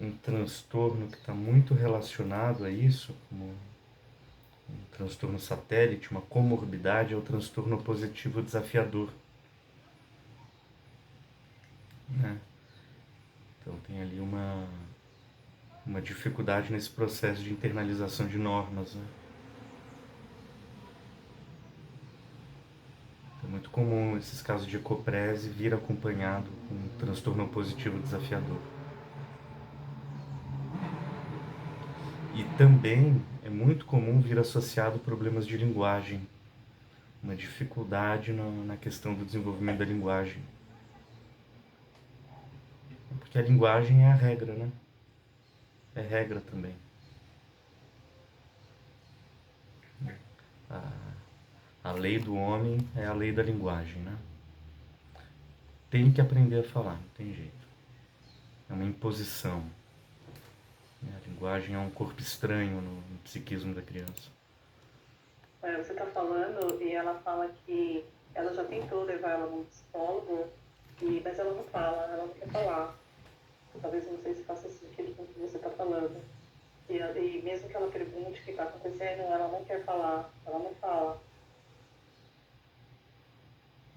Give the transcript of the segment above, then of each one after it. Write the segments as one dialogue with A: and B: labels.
A: um transtorno que está muito relacionado a isso, como um transtorno satélite, uma comorbidade, é o transtorno opositivo desafiador, né? Então tem ali uma dificuldade nesse processo de internalização de normas, né? É muito comum esses casos de ecoprese vir acompanhado com um transtorno opositivo desafiador. E também é muito comum vir associado problemas de linguagem, uma dificuldade na questão do desenvolvimento da linguagem. Porque a linguagem é a regra, né? É regra também. A lei do homem é a lei da linguagem, né? Tem que aprender a falar, não tem jeito. É uma imposição. A linguagem é um corpo estranho no psiquismo da criança.
B: Você está falando e ela fala que ela já tentou levar ela num psicólogo, mas ela não fala, ela não quer falar. Talvez não sei se faça sentido com o que você está falando. E mesmo que ela pergunte o que está acontecendo, ela não quer falar, ela não fala.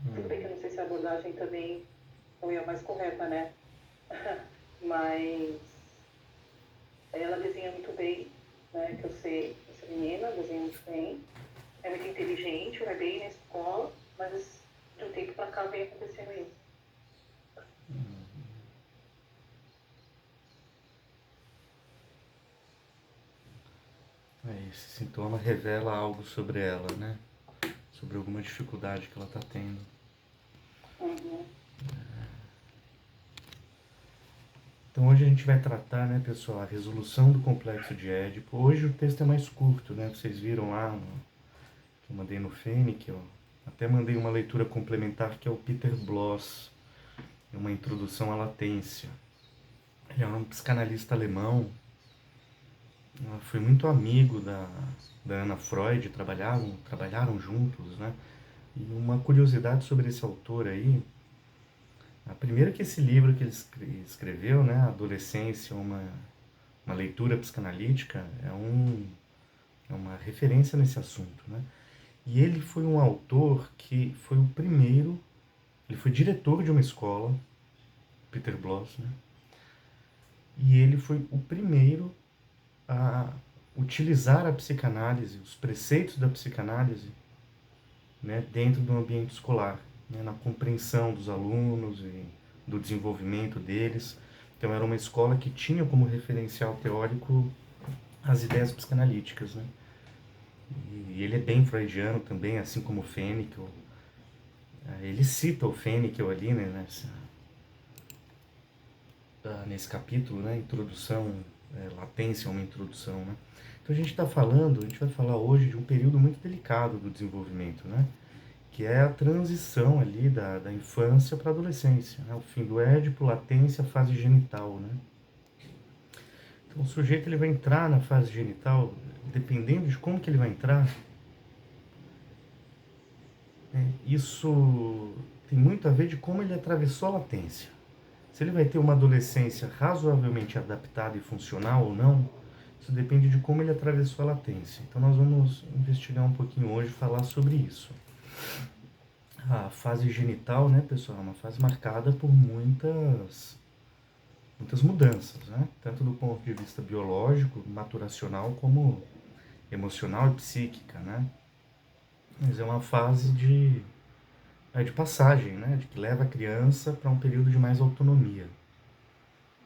B: Tudo bem que eu não sei se a abordagem também foi a mais correta, né? Mas ela desenha muito bem, né? Que eu sei, essa menina desenha muito bem. É muito inteligente, vai bem na escola, mas de um tempo pra cá vem acontecendo isso.
A: Esse sintoma revela algo sobre ela, né? Sobre alguma dificuldade que ela está tendo.
B: Uhum.
A: Então hoje a gente vai tratar, né, pessoal, a resolução do complexo de Édipo. Hoje o texto é mais curto, né? Vocês viram lá que eu mandei no Fênix, eu até mandei uma leitura complementar que é o Peter Bloss, é uma introdução à latência. Ele é um psicanalista alemão, foi muito amigo da Anna Freud, trabalharam juntos, né? E uma curiosidade sobre esse autor aí, a primeira que esse livro que ele escreveu, né, Adolescência, uma leitura psicanalítica, é uma referência nesse assunto, né? E ele foi um autor que foi o primeiro, ele foi diretor de uma escola, Peter Bloss, né? E ele foi o primeiro a utilizar a psicanálise, os preceitos da psicanálise, né, dentro do ambiente escolar, né, na compreensão dos alunos e do desenvolvimento deles. Então era uma escola que tinha como referencial teórico as ideias psicanalíticas, né? E ele é bem freudiano também, assim como o Fênikel. Ele cita o Fênikel ali, né, nesse capítulo, né, introdução, latência é uma introdução, né? Então a gente vai falar hoje de um período muito delicado do desenvolvimento, né? Que é a transição ali da infância para a adolescência, né? O fim do Édipo, latência, fase genital, né? Então o sujeito ele vai entrar na fase genital, dependendo de como que ele vai entrar, né? Isso tem muito a ver de como ele atravessou a latência. Se ele vai ter uma adolescência razoavelmente adaptada e funcional ou não, isso depende de como ele atravessou a latência. Então nós vamos investigar um pouquinho hoje e falar sobre isso. A fase genital, né, pessoal, é uma fase marcada por muitas mudanças, né? Tanto do ponto de vista biológico, maturacional, como emocional e psíquica, né? Mas é uma fase de passagem, né? De que leva a criança para um período de mais autonomia.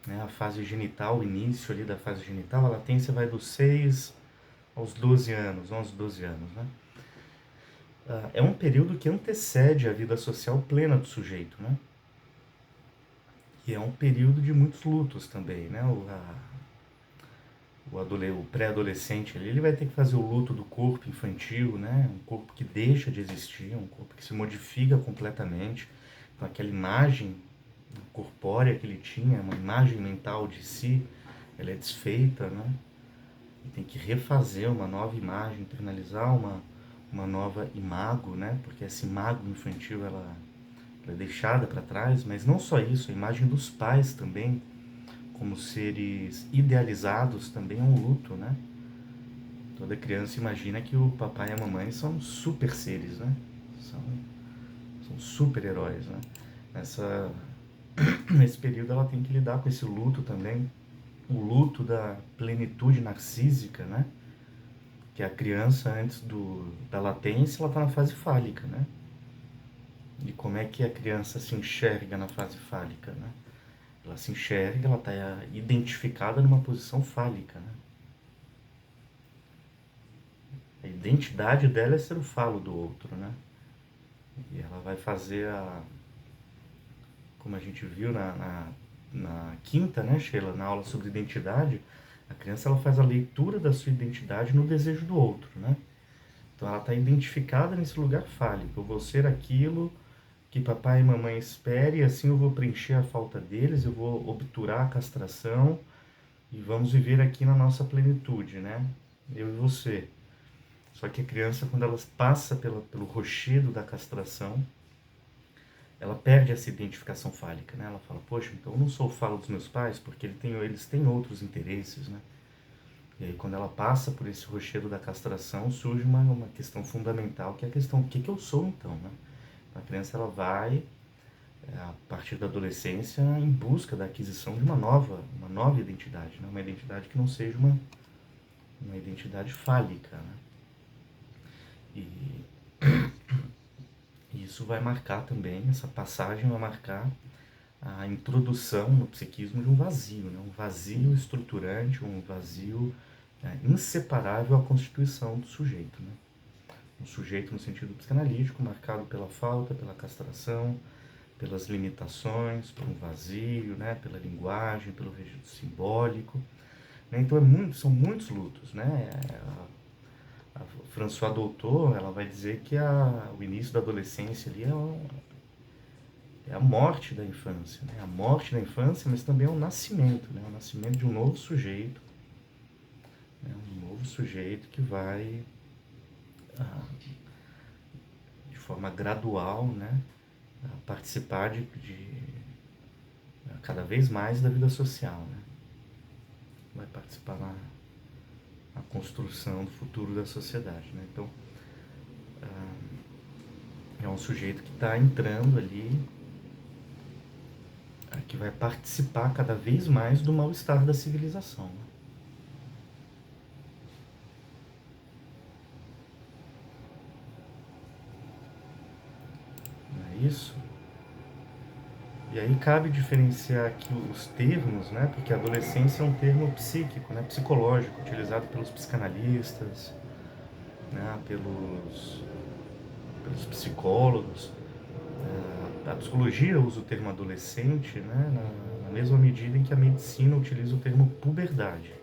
A: Né? A fase genital, o início ali da fase genital, a latência vai dos 6 aos 12 anos, 11, 12 anos, né? É um período que antecede a vida social plena do sujeito, né? E é um período de muitos lutos também, né? O pré-adolescente ali, ele vai ter que fazer o luto do corpo infantil, né? Um corpo que deixa de existir, um corpo que se modifica completamente. Então, aquela imagem corpórea que ele tinha, uma imagem mental de si, ela é desfeita, né? E tem que refazer uma nova imagem, internalizar uma nova imago, né? Porque essa imago infantil, ela é deixada para trás, mas não só isso, a imagem dos pais também, como seres idealizados também é um luto, né? Toda criança imagina que o papai e a mamãe são super seres, né? São super heróis, né? Nesse período ela tem que lidar com esse luto também, o luto da plenitude narcísica, né? Que a criança, antes da latência, ela está na fase fálica, né? E como é que a criança se enxerga na fase fálica, né? Ela se enxerga, ela está identificada numa posição fálica, né? A identidade dela é ser o falo do outro, né? E ela vai fazer como a gente viu na quinta, né, Sheila, na aula sobre identidade, a criança ela faz a leitura da sua identidade no desejo do outro, né? Então ela está identificada nesse lugar fálico. Eu vou ser aquilo que papai e mamãe esperem, e assim eu vou preencher a falta deles, eu vou obturar a castração e vamos viver aqui na nossa plenitude, né? Eu e você. Só que a criança, quando ela passa pelo rochedo da castração, ela perde essa identificação fálica, né? Ela fala, poxa, então eu não sou o falo dos meus pais porque eles têm outros interesses, né? E aí quando ela passa por esse rochedo da castração, surge uma questão fundamental, que é a questão, o que eu sou então, né? A criança, ela vai, a partir da adolescência, em busca da aquisição de uma nova identidade, né? Uma identidade que não seja uma identidade fálica, né? E isso vai marcar também, essa passagem vai marcar a introdução no psiquismo de um vazio, né? Um vazio estruturante, um vazio inseparável à constituição do sujeito, né? Um sujeito no sentido psicanalítico, marcado pela falta, pela castração, pelas limitações, por um vazio, né? Pela linguagem, pelo registro simbólico, né? Então são muitos lutos, né? A François Doutor, ela vai dizer que o início da adolescência ali é a morte da infância, né? A morte da infância, mas também é o nascimento, né? O nascimento de um novo sujeito, né? Um novo sujeito que vai, de forma gradual, né? Participar cada vez mais da vida social, né? Vai participar na construção do futuro da sociedade, né? Então, é um sujeito que está entrando ali, que vai participar cada vez mais do mal-estar da civilização, né? Não é isso? E aí cabe diferenciar aqui os termos, né? Porque a adolescência é um termo psíquico, né? Psicológico, utilizado pelos psicanalistas, né? Pelos psicólogos. A psicologia usa o termo adolescente, né? Na mesma medida em que a medicina utiliza o termo puberdade,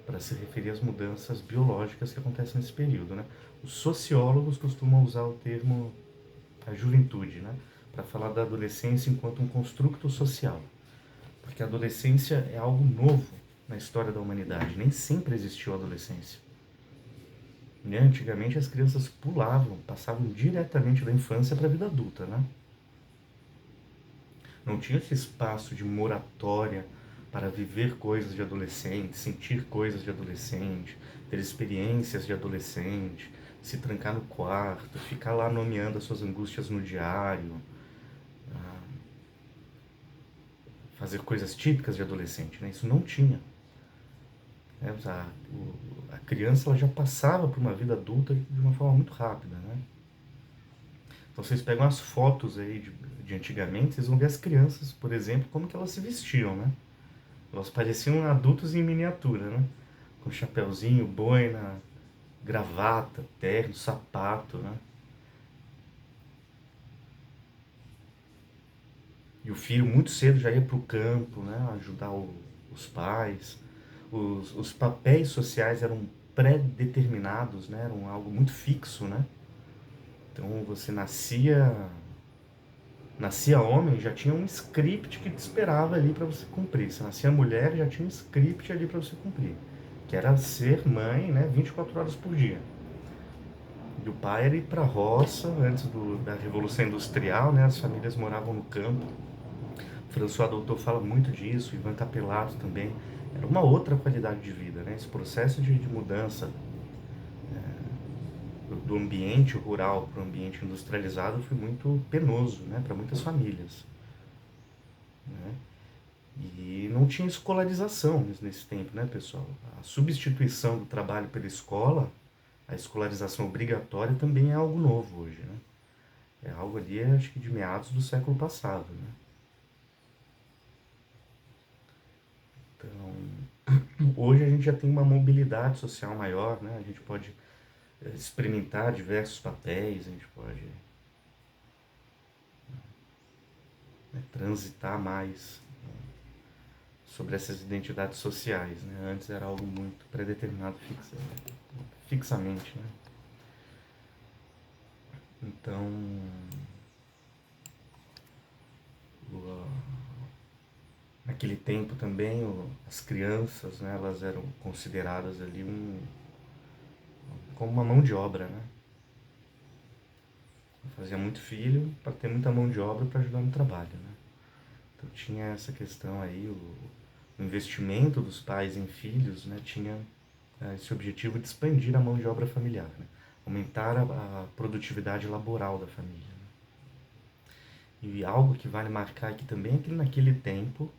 A: para se referir às mudanças biológicas que acontecem nesse período, né? Os sociólogos costumam usar o termo a juventude, né? Para falar da adolescência enquanto um construto social. Porque a adolescência é algo novo na história da humanidade. Nem sempre existiu a adolescência. Né? Antigamente as crianças pulavam, passavam diretamente da infância para a vida adulta, né? Não tinha esse espaço de moratória para viver coisas de adolescente, sentir coisas de adolescente, ter experiências de adolescente, se trancar no quarto, ficar lá nomeando as suas angústias no diário, fazer coisas típicas de adolescente, né? Isso não tinha. A criança ela já passava por uma vida adulta de uma forma muito rápida, né? Então vocês pegam as fotos aí de antigamente, vocês vão ver as crianças, por exemplo, como que elas se vestiam, né? Elas pareciam adultos em miniatura, né? Com chapéuzinho, boina, gravata, terno, sapato, né? E o filho muito cedo já ia para o campo, né? Ajudar os pais. Os papéis sociais eram pré-determinados, né? Eram algo muito fixo, né? Então você nascia homem, já tinha um script que te esperava ali para você cumprir. Se nascia mulher, já tinha um script ali para você cumprir, que era ser mãe, né, 24 horas por dia. E o pai era ir para a roça, antes da Revolução Industrial, né, as famílias moravam no campo, François Doutor fala muito disso, Ivan Capelato também. Era uma outra qualidade de vida, né? Esse processo de mudança do ambiente rural para o ambiente industrializado foi muito penoso, né? Para muitas famílias, né? E não tinha escolarização nesse tempo, né, pessoal? A substituição do trabalho pela escola, a escolarização obrigatória também é algo novo hoje, né? É algo ali, acho que de meados do século passado, né? Então, hoje a gente já tem uma mobilidade social maior, né? A gente pode experimentar diversos papéis, a gente pode, né, transitar mais sobre essas identidades sociais, né? Antes era algo muito predeterminado fixamente, né? Então, naquele tempo também, as crianças, né, elas eram consideradas ali como uma mão de obra, né? Fazia muito filho para ter muita mão de obra para ajudar no trabalho, né? Então tinha essa questão aí, o investimento dos pais em filhos, né, tinha esse objetivo de expandir a mão de obra familiar, né? Aumentar a produtividade laboral da família, né? E algo que vale marcar aqui também é que naquele tempo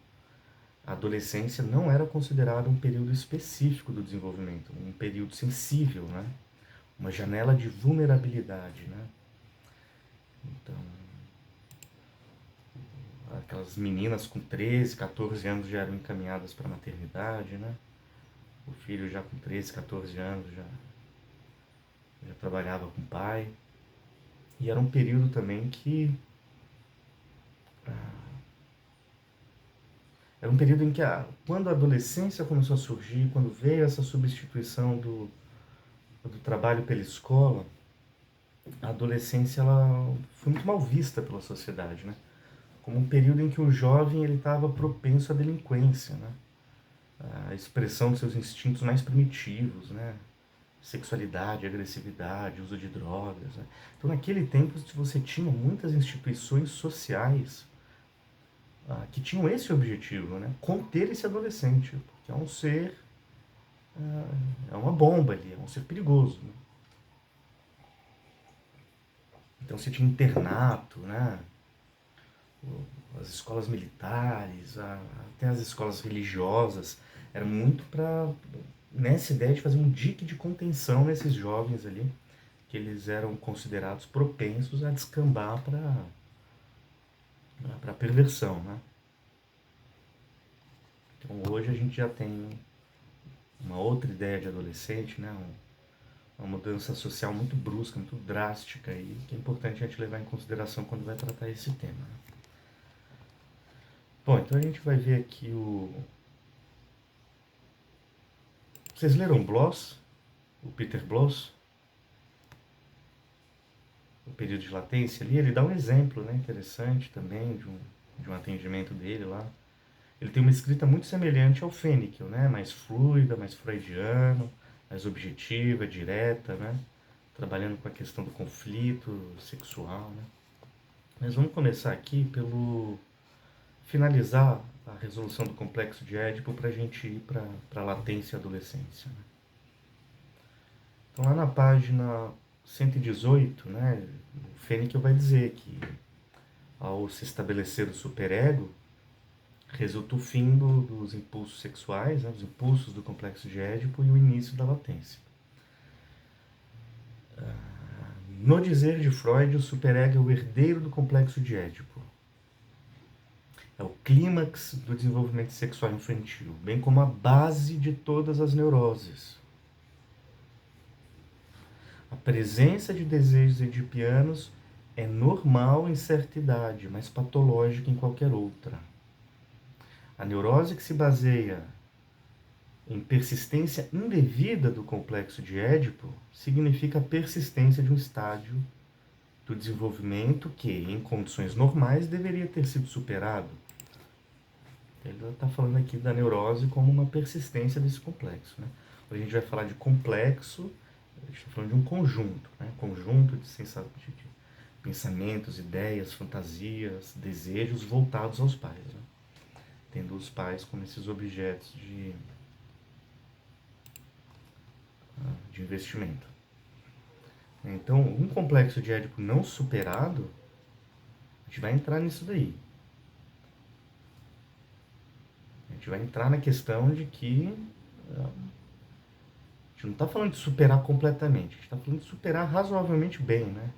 A: a adolescência não era considerada um período específico do desenvolvimento, um período sensível, né? Uma janela de vulnerabilidade, né? Então, aquelas meninas com 13, 14 anos já eram encaminhadas para a maternidade, né? O filho já com 13, 14 anos já trabalhava com o pai. E era um período também que... Era um período em que, quando a adolescência começou a surgir, quando veio essa substituição do trabalho pela escola, a adolescência ela foi muito mal vista pela sociedade, né? Como um período em que o jovem ele estava propenso à delinquência, né? A expressão dos seus instintos mais primitivos, né? Sexualidade, agressividade, uso de drogas, né? Então, naquele tempo, você tinha muitas instituições sociais que tinham esse objetivo, né? Conter esse adolescente, porque é um ser, é uma bomba ali, é um ser perigoso, né? Então, você tinha internato, né? As escolas militares, até as escolas religiosas, era muito para nessa ideia de fazer um dique de contenção nesses jovens ali, que eles eram considerados propensos a descambar para perversão, né? Então hoje a gente já tem uma outra ideia de adolescente, né? Uma mudança social muito brusca, muito drástica e que é importante a gente levar em consideração quando vai tratar esse tema, né? Bom, então a gente vai ver aqui Vocês leram Bloss? O Peter Bloss? O período de latência ali, ele dá um exemplo, né, interessante também de um atendimento dele lá. Ele tem uma escrita muito semelhante ao Fênikel, né, mais fluida, mais freudiano, mais objetiva, direta, né, trabalhando com a questão do conflito sexual, né. Mas vamos começar aqui pelo finalizar a resolução do complexo de Édipo para a gente ir para a latência e adolescência, né? Então lá na página 118, né, o Fênikel vai dizer que ao se estabelecer o superego, resulta o fim dos impulsos sexuais, né, dos impulsos do complexo de Édipo e o início da latência. No dizer de Freud, o superego é o herdeiro do complexo de Édipo. É o clímax do desenvolvimento sexual infantil, bem como a base de todas as neuroses. A presença de desejos edipianos é normal em certa idade, mas patológica em qualquer outra. A neurose que se baseia em persistência indevida do complexo de Édipo significa a persistência de um estágio do desenvolvimento que, em condições normais, deveria ter sido superado. Ele está falando aqui da neurose como uma persistência desse complexo, né? Quando a gente vai falar de complexo, a gente está falando de um conjunto, né? Conjunto de sensações, pensamentos, ideias, fantasias, desejos voltados aos pais, né? Tendo os pais como esses objetos de investimento. Então, um complexo de Édipo não superado, a gente vai entrar nisso daí. A gente vai entrar na questão de que a gente não está falando de superar completamente, a gente está falando de superar razoavelmente bem, né?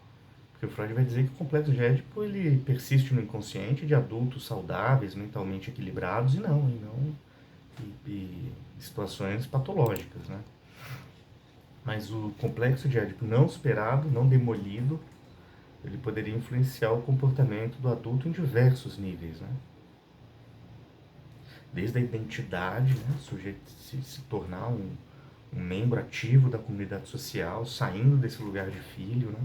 A: Porque o Freud vai dizer que o complexo de Édipo ele persiste no inconsciente de adultos saudáveis, mentalmente equilibrados, e não situações patológicas, né? Mas o complexo de Édipo não superado, não demolido, ele poderia influenciar o comportamento do adulto em diversos níveis, né? Desde a identidade, né? O sujeito se tornar um membro ativo da comunidade social, saindo desse lugar de filho, né?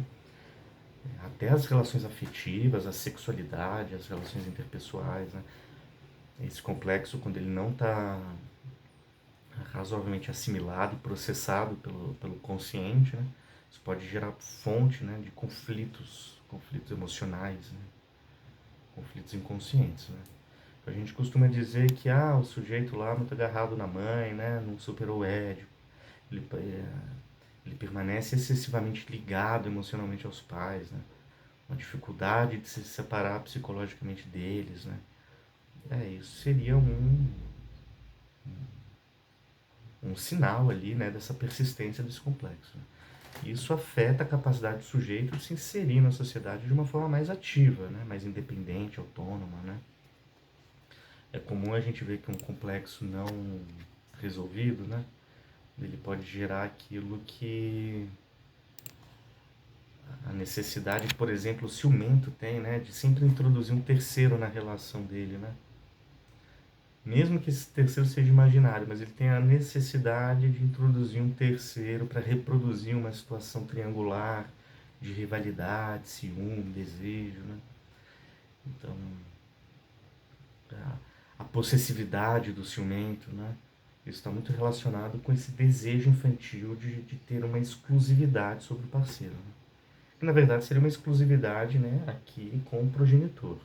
A: Até as relações afetivas, a sexualidade, as relações interpessoais, né? Esse complexo, quando ele não está razoavelmente assimilado e processado pelo consciente, né? Isso pode gerar fonte, né, de conflitos emocionais, né? Conflitos inconscientes, né? A gente costuma dizer que o sujeito lá muito agarrado na mãe, né, não superou o Édipo, ele permanece excessivamente ligado emocionalmente aos pais, né? Uma dificuldade de se separar psicologicamente deles, né? Isso seria um sinal ali, né, dessa persistência desse complexo, né? Isso afeta a capacidade do sujeito de se inserir na sociedade de uma forma mais ativa, né, mais independente, autônoma, né? É comum a gente ver que um complexo não resolvido, né, ele pode gerar aquilo que a necessidade, por exemplo, o ciumento tem, né, de sempre introduzir um terceiro na relação dele, né? Mesmo que esse terceiro seja imaginário, mas ele tem a necessidade de introduzir um terceiro para reproduzir uma situação triangular de rivalidade, ciúme, desejo, né? Então, a possessividade do ciumento, né? Isso está muito relacionado com esse desejo infantil de ter uma exclusividade sobre o parceiro, né? Que na verdade seria uma exclusividade, né, aqui com o progenitor.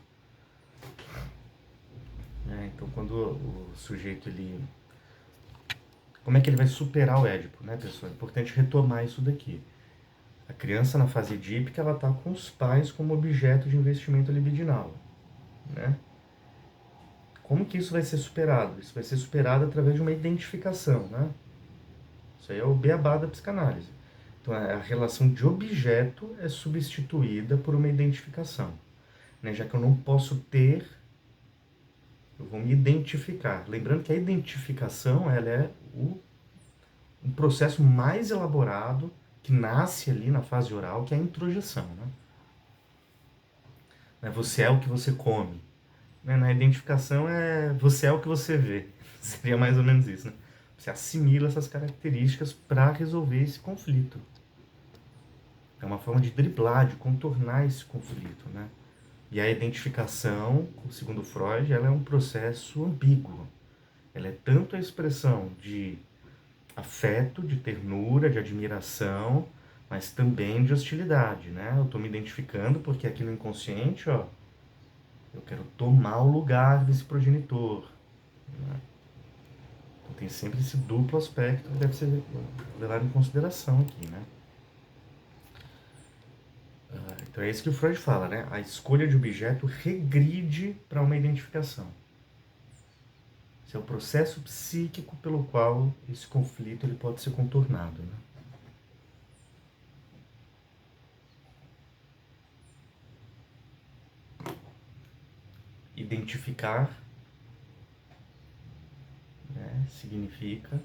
A: Então, quando o sujeito ele... Como é que ele vai superar o Édipo, né, pessoal? É importante retomar isso daqui. A criança na fase edípica, ela está com os pais como objeto de investimento libidinal, né? Como que isso vai ser superado? Isso vai ser superado através de uma identificação, né? Isso aí é o beabá da psicanálise. Então, a relação de objeto é substituída por uma identificação, né? Já que eu não posso ter, eu vou me identificar. Lembrando que a identificação, ela é um processo mais elaborado que nasce ali na fase oral, que é a introjeção, né? Você é o que você come. Na identificação você é o que você vê. Seria mais ou menos isso, né? Você assimila essas características para resolver esse conflito. É uma forma de driblar, de contornar esse conflito, né? E a identificação, segundo Freud, ela é um processo ambíguo. Ela é tanto a expressão de afeto, de ternura, de admiração, mas também de hostilidade, né? Eu estou me identificando porque aqui no inconsciente, ó, eu quero tomar o lugar desse progenitor, né? Então tem sempre esse duplo aspecto que deve ser levado em consideração aqui, né? Então é isso que o Freud fala, né? A escolha de objeto regride para uma identificação. Esse é o processo psíquico pelo qual esse conflito ele pode ser contornado, né? Identificar, né, significa,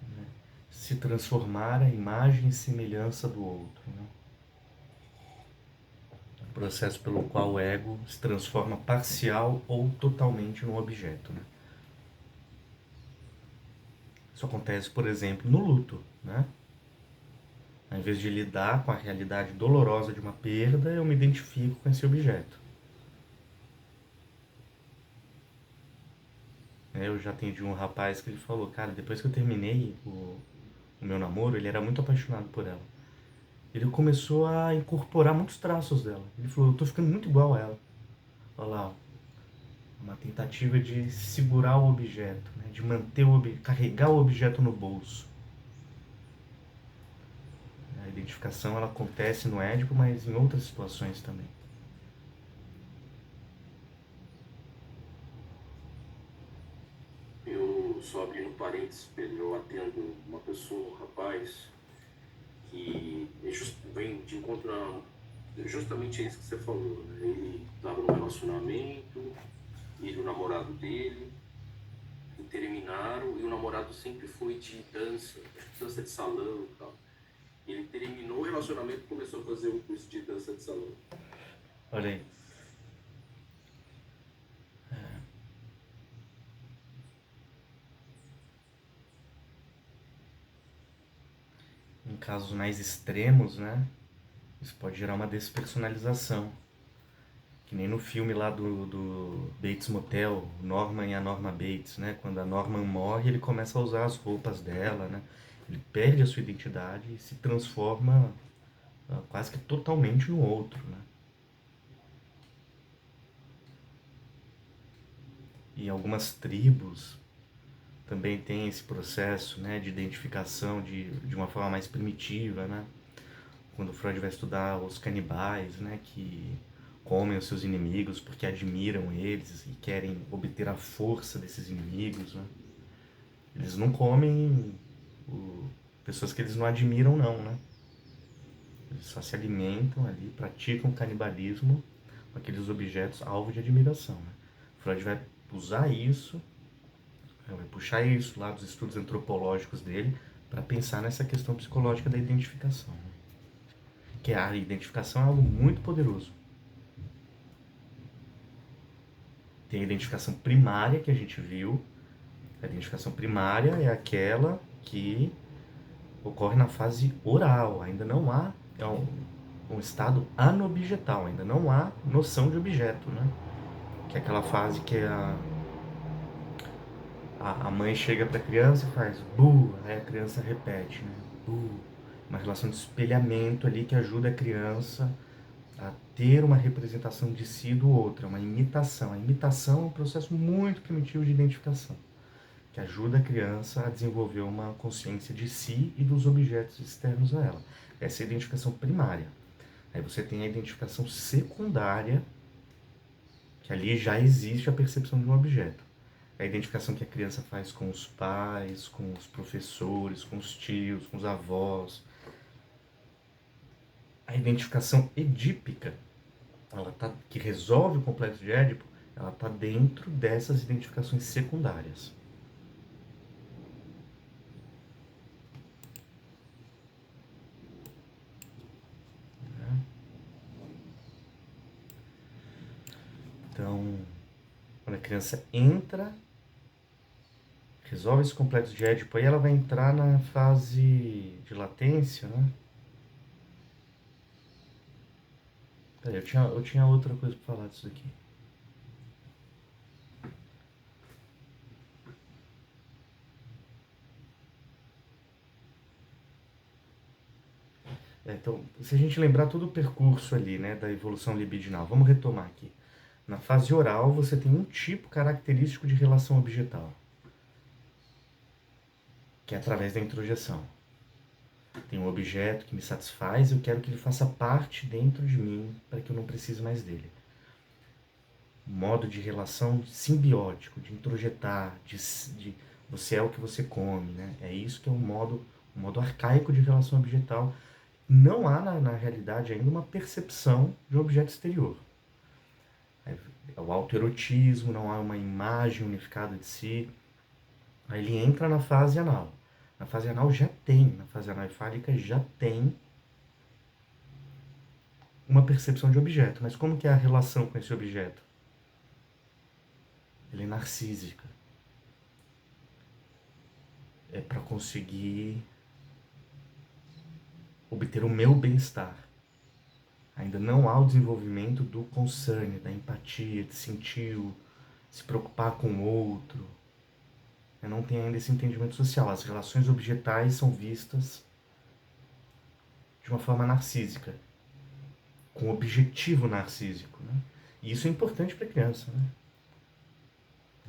A: né, se transformar à imagem e semelhança do outro, né? O processo pelo qual o ego se transforma parcial ou totalmente num objeto, né? Isso acontece, por exemplo, no luto, né? Ao invés de lidar com a realidade dolorosa de uma perda, eu me identifico com esse objeto. Eu já atendi um rapaz que ele falou, cara, depois que eu terminei o meu namoro, ele era muito apaixonado por ela. ele começou a incorporar muitos traços dela. Ele falou, eu tô ficando muito igual a ela. Olha lá, ó, uma tentativa de segurar o objeto, né? De manter carregar o objeto no bolso. A identificação ela acontece no Édipo, mas em outras situações também.
C: Eu só abrindo parênteses, Pedro, eu atendo uma pessoa, um rapaz, que vem de encontro a justamente isso que você falou, né? Ele estava num relacionamento, ele e o namorado dele, e terminaram, e o namorado sempre foi de dança, dança de salão e tal. Ele terminou o relacionamento e começou a fazer um curso de dança de salão.
A: Olha aí. Em casos mais extremos, né? Isso pode gerar uma despersonalização. Que nem no filme lá do Bates Motel, Norman e a Norma Bates, né? Quando a Norman morre, ele começa a usar as roupas dela, né? Ele perde a sua identidade e se transforma quase que totalmente no outro, né? E algumas tribos também têm esse processo, né, de identificação de uma forma mais primitiva, né? Quando Freud vai estudar os canibais, né, que comem os seus inimigos porque admiram eles e querem obter a força desses inimigos, né? Eles não comem pessoas que eles não admiram, não, né? Eles só se alimentam ali, praticam canibalismo com aqueles objetos alvo de admiração, né? Freud vai usar isso, vai puxar isso lá dos estudos antropológicos dele para pensar nessa questão psicológica da identificação, né? Que a identificação é algo muito poderoso. Tem a identificação primária que a gente viu. A identificação primária é aquela que ocorre na fase oral. Ainda não há um estado anobjetal, ainda não há noção de objeto, né? Que é aquela fase que a mãe chega para a criança e faz bu, aí a criança repete, né? Bu. Uma relação de espelhamento ali que ajuda a criança a ter uma representação de si do outro, é uma imitação. A imitação é um processo muito primitivo de identificação, que ajuda a criança a desenvolver uma consciência de si e dos objetos externos a ela. Essa é a identificação primária. Aí você tem a identificação secundária, que ali já existe a percepção de um objeto. É a identificação que a criança faz com os pais, com os professores, com os tios, com os avós. A identificação edípica, que resolve o complexo de Édipo, ela está dentro dessas identificações secundárias. Então, quando a criança entra, resolve esse complexo de Édipo, aí ela vai entrar na fase de latência, né? Peraí, eu tinha outra coisa para falar disso aqui. Então, se a gente lembrar todo o percurso ali, né, da evolução libidinal, vamos retomar aqui. Na fase oral, você tem um tipo característico de relação objetal, que é através da introjeção. Tem um objeto que me satisfaz e eu quero que ele faça parte dentro de mim para que eu não precise mais dele. Modo de relação simbiótico, de introjetar, de você é o que você come, né? É isso que é um modo arcaico de relação objetal. Não há na realidade ainda uma percepção de um objeto exterior. É o autoerotismo, não há uma imagem unificada de si. Aí ele entra na fase anal. Na fase anal já tem, na fase analfálica já tem uma percepção de objeto. Mas como que é a relação com esse objeto? Ela é narcísica. É para conseguir obter o meu bem-estar. Ainda não há o desenvolvimento do concern, da empatia, de sentir, se preocupar com o outro. Não tem ainda esse entendimento social. As relações objetais são vistas de uma forma narcísica, com objetivo narcísico, né? E isso é importante para a criança, né?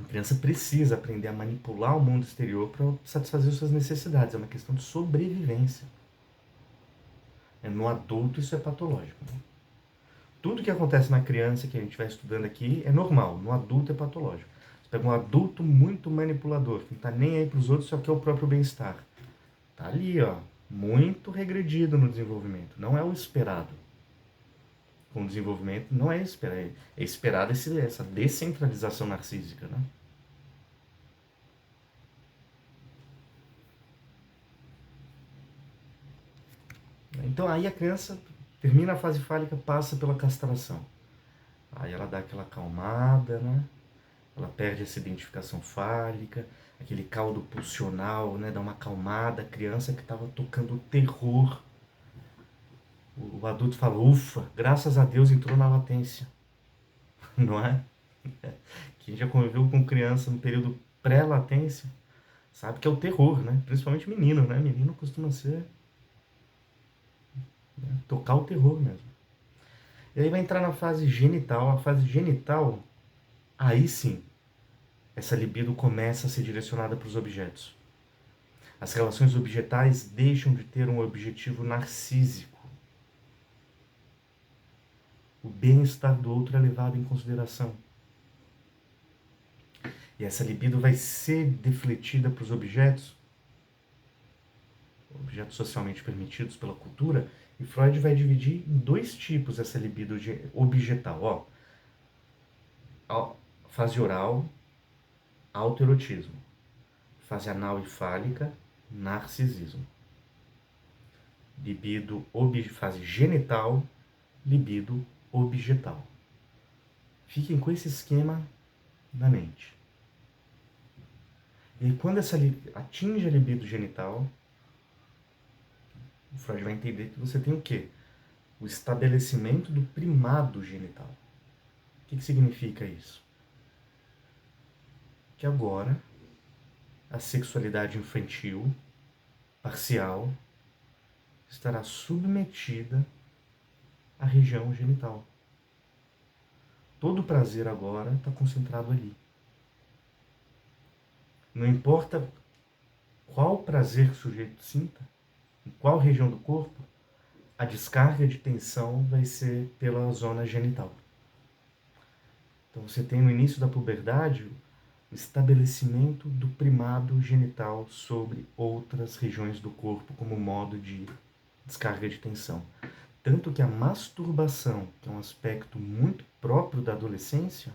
A: A criança precisa aprender a manipular o mundo exterior para satisfazer suas necessidades. É uma questão de sobrevivência. No adulto isso é patológico, né? Tudo que acontece na criança que a gente vai estudando aqui é normal. No adulto é patológico. Você pega um adulto muito manipulador, que não está nem aí para os outros, só quer o próprio bem-estar. Tá ali, ó, muito regredido no desenvolvimento. Não é o esperado. Com o desenvolvimento não é esperado. É esperado essa descentralização narcísica, né? Então aí a criança termina a fase fálica, passa pela castração. Aí ela dá aquela acalmada, né? Ela perde essa identificação fálica, aquele caldo pulsional, né? Dá uma acalmada. A criança que estava tocando terror. O adulto fala, ufa, graças a Deus entrou na latência. Não é? Quem já conviveu com criança no período pré-latência sabe que é o terror, né? Principalmente menino, né? Menino costuma ser, né? Tocar o terror mesmo. E aí vai entrar na fase genital. A fase genital, aí sim, essa libido começa a ser direcionada para os objetos. As relações objetais deixam de ter um objetivo narcísico. O bem-estar do outro é levado em consideração. E essa libido vai ser defletida para os objetos socialmente permitidos pela cultura, e Freud vai dividir em dois tipos essa libido objetal. Ó, fase oral, autoerotismo. Fase anal e fálica, narcisismo. Libido, fase genital, libido objetal. Fiquem com esse esquema na mente. E aí, quando essa atinge a libido genital, o Freud vai entender que você tem o quê? O estabelecimento do primado genital. O que significa isso? Que agora a sexualidade infantil, parcial, estará submetida à região genital. Todo o prazer agora está concentrado ali. Não importa qual prazer que o sujeito sinta, em qual região do corpo, a descarga de tensão vai ser pela zona genital. Então você tem no início da puberdade o estabelecimento do primado genital sobre outras regiões do corpo como modo de descarga de tensão. Tanto que a masturbação, que é um aspecto muito próprio da adolescência,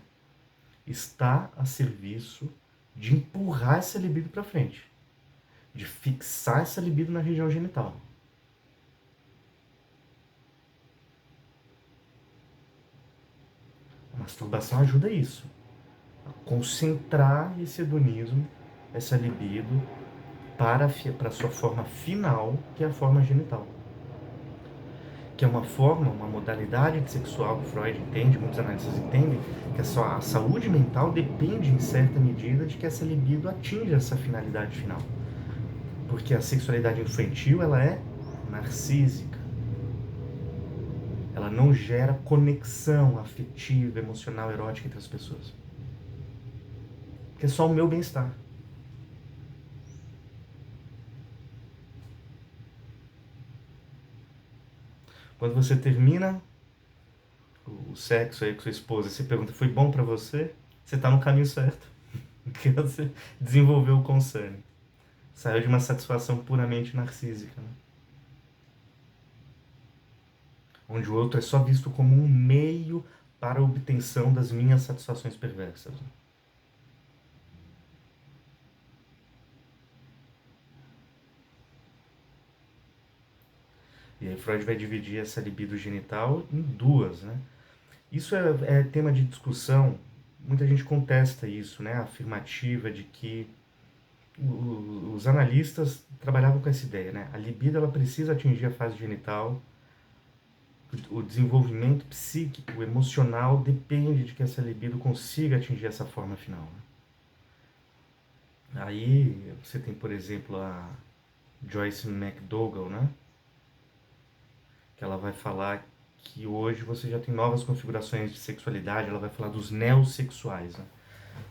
A: está a serviço de empurrar essa libido para frente, de fixar essa libido na região genital. A masturbação ajuda isso, a concentrar esse hedonismo, essa libido, para a sua forma final, que é a forma genital. Que é uma forma, uma modalidade sexual que Freud entende, muitos analistas entendem, que a saúde mental depende, em certa medida, de que essa libido atinja essa finalidade final. Porque a sexualidade infantil, ela é narcísica. Ela não gera conexão afetiva, emocional, erótica entre as pessoas. Que é só o meu bem-estar. Quando você termina o sexo aí com sua esposa, você pergunta, foi bom pra você? Você tá no caminho certo. Porque você desenvolveu o concerne. Saiu de uma satisfação puramente narcísica, né? Onde o outro é só visto como um meio para a obtenção das minhas satisfações perversas. E aí Freud vai dividir essa libido genital em duas, né? Isso é tema de discussão, muita gente contesta isso, né? A afirmativa de que os analistas trabalhavam com essa ideia, né? A libido ela precisa atingir a fase genital, o desenvolvimento psíquico, emocional, depende de que essa libido consiga atingir essa forma final, né? Aí você tem, por exemplo, a Joyce McDougall, né? que ela vai falar que hoje você já tem novas configurações de sexualidade, ela vai falar dos neossexuais, né?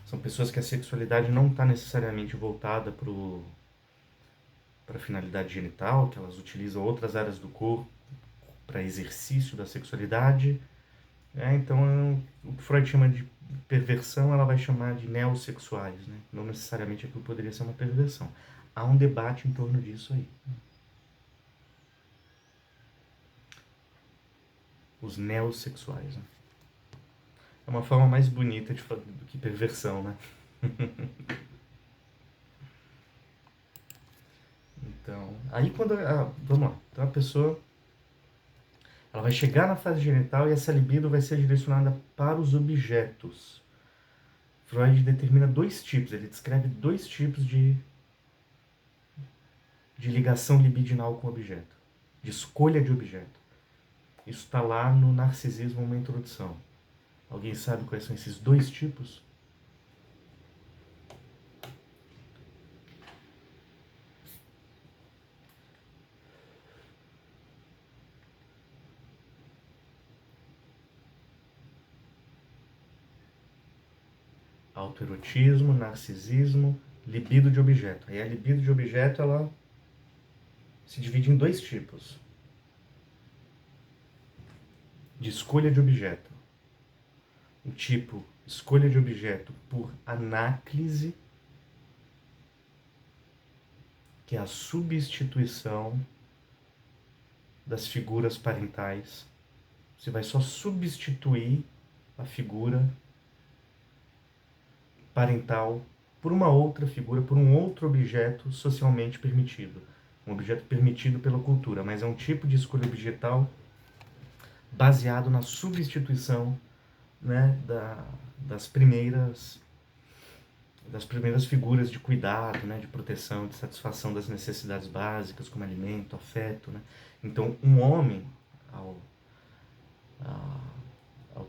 A: São pessoas que a sexualidade não está necessariamente voltada para a finalidade genital, que elas utilizam outras áreas do corpo para exercício da sexualidade. Então, o que Freud chama de perversão, ela vai chamar de neossexuais, né? Não necessariamente aquilo poderia ser uma perversão. Há um debate em torno disso aí. Os neossexuais, né? É uma forma mais bonita de falar do que perversão, né? Então, aí vamos lá. Então a pessoa, ela vai chegar na fase genital e essa libido vai ser direcionada para os objetos. Freud determina dois tipos, ele descreve dois tipos de ligação libidinal com o objeto, de escolha de objeto. Isso está lá no Narcisismo, uma introdução. Alguém sabe quais são esses dois tipos? Autoerotismo, narcisismo, libido de objeto. Aí a libido de objeto, ela se divide em dois tipos. De escolha de objeto. O tipo escolha de objeto por anáclise, que é a substituição das figuras parentais. Você vai só substituir a figura parental por uma outra figura, por um outro objeto socialmente permitido. Um objeto permitido pela cultura, mas é um tipo de escolha objetal baseado na substituição, né, das primeiras figuras de cuidado, né, de proteção, de satisfação das necessidades básicas, como alimento, afeto, né? Então, um homem, ao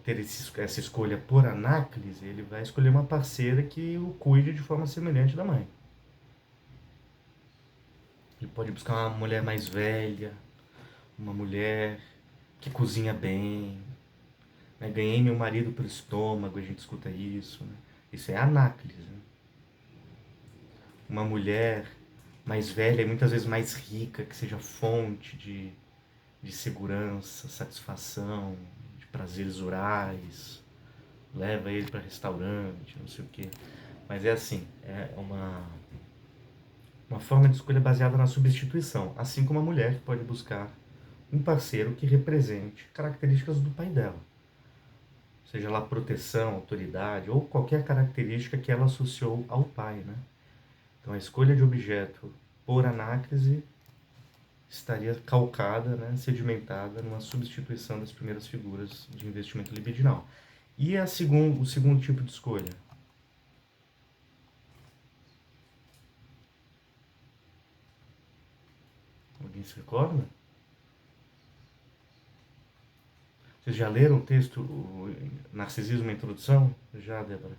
A: ter essa escolha por anáclise, ele vai escolher uma parceira que o cuide de forma semelhante da mãe. Ele pode buscar uma mulher mais velha, uma mulher que cozinha bem, né? Ganhei meu marido pelo estômago, a gente escuta isso, né? Isso é anáclise, né? Uma mulher mais velha e muitas vezes mais rica, que seja fonte de segurança, satisfação, de prazeres orais, leva ele para restaurante, não sei o quê. Mas é assim, é uma forma de escolha baseada na substituição, assim como a mulher pode buscar um parceiro que represente características do pai dela. Seja lá proteção, autoridade ou qualquer característica que ela associou ao pai, né? Então a escolha de objeto por anáclise estaria calcada, né, sedimentada numa substituição das primeiras figuras de investimento libidinal. E o segundo tipo de escolha? Alguém se recorda? Vocês já leram o texto, o Narcisismo, uma introdução? Já, Débora?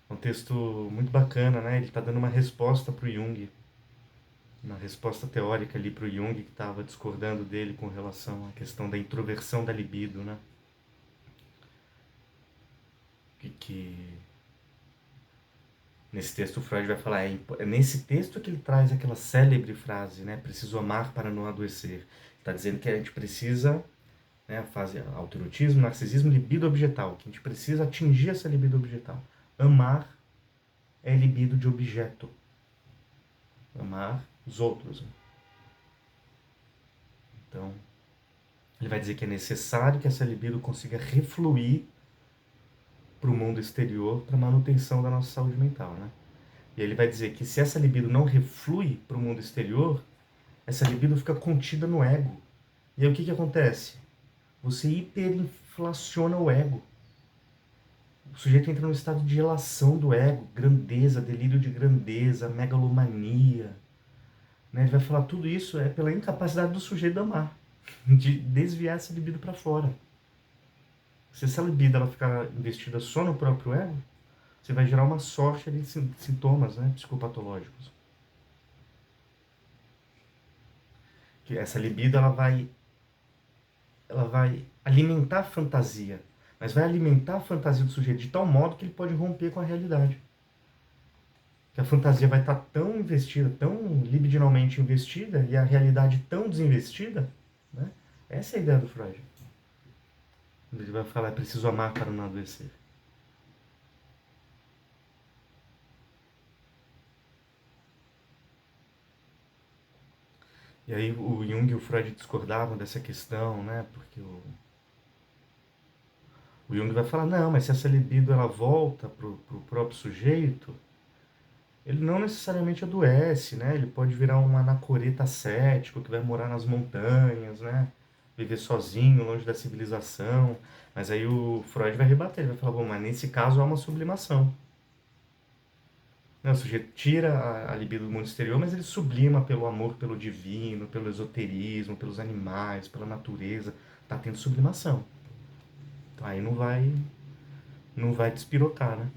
A: É um texto muito bacana, né? Ele está dando uma resposta para o Jung, uma resposta teórica ali para o Jung, que estava discordando dele com relação à questão da introversão da libido, né? Nesse texto o Freud vai falar, é nesse texto que ele traz aquela célebre frase, né? Preciso amar para não adoecer. Está dizendo que a gente precisa, né, a fase autoerotismo, narcisismo, libido objetal, que a gente precisa atingir essa libido objetal. Amar é libido de objeto. Amar os outros. Né? Então, ele vai dizer que é necessário que essa libido consiga refluir para o mundo exterior para manutenção da nossa saúde mental, né? E ele vai dizer que se essa libido não reflui para o mundo exterior, essa libido fica contida no ego. E aí o que acontece? Você hiperinflaciona o ego. O sujeito entra num estado de relação do ego, grandeza, delírio de grandeza, megalomania. Né? Ele vai falar tudo isso é pela incapacidade do sujeito de amar, de desviar essa libido para fora. Se essa libido ela ficar investida só no próprio ego, você vai gerar uma sorte de sintomas, né, psicopatológicos. Que essa libido ela vai ela vai alimentar a fantasia, mas vai alimentar a fantasia do sujeito de tal modo que ele pode romper com a realidade. Que a fantasia vai estar tão investida, tão libidinalmente investida, e a realidade tão desinvestida, né? Essa é a ideia do Freud. Ele vai falar, é preciso amar para não adoecer. E aí o Jung e o Freud discordavam dessa questão, né? Porque o Jung vai falar, não, mas se essa libido ela volta pro próprio sujeito, ele não necessariamente adoece, né? Ele pode virar um anacoreta cético que vai morar nas montanhas, né? Viver sozinho, longe da civilização. Mas aí o Freud vai rebater, ele vai falar, bom, mas nesse caso há uma sublimação. Né? O sujeito tira a libido do mundo exterior, mas ele sublima pelo amor, pelo divino, pelo esoterismo, pelos animais, pela natureza. Tá tendo sublimação. Então aí não vai despirocar, né?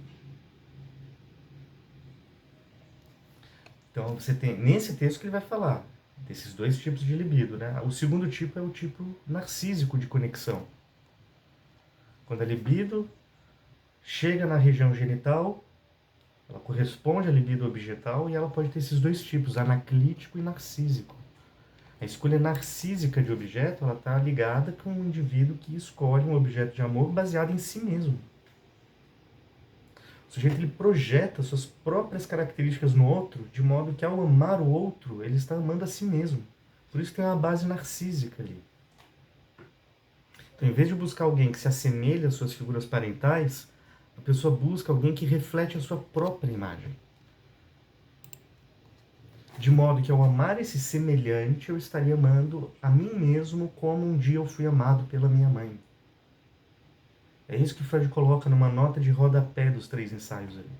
A: Então você tem nesse texto que ele vai falar desses dois tipos de libido, né? O segundo tipo é o tipo narcísico de conexão. Quando a libido chega na região genital, ela corresponde à libido objetal e ela pode ter esses dois tipos, anaclítico e narcísico. A escolha narcísica de objeto, ela está ligada com um indivíduo que escolhe um objeto de amor baseado em si mesmo. O sujeito ele projeta suas próprias características no outro, de modo que ao amar o outro, ele está amando a si mesmo. Por isso tem uma base narcísica ali. Então, em vez de buscar alguém que se assemelha às suas figuras parentais, a pessoa busca alguém que reflete a sua própria imagem. De modo que ao amar esse semelhante, eu estaria amando a mim mesmo como um dia eu fui amado pela minha mãe. É isso que Freud coloca numa nota de rodapé dos 3 ensaios ali.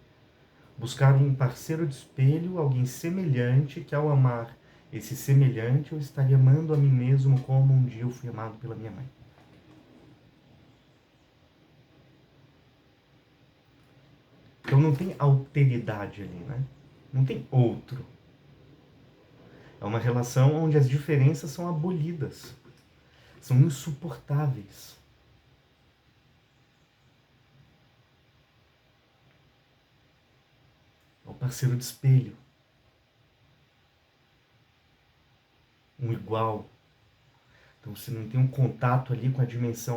A: Buscar um parceiro de espelho, alguém semelhante, que ao amar esse semelhante, eu estaria amando a mim mesmo como um dia eu fui amado pela minha mãe. Então não tem alteridade ali, né? Não tem outro. É uma relação onde as diferenças são abolidas. São insuportáveis. É o parceiro de espelho. Um igual. Então você não tem um contato ali com a dimensão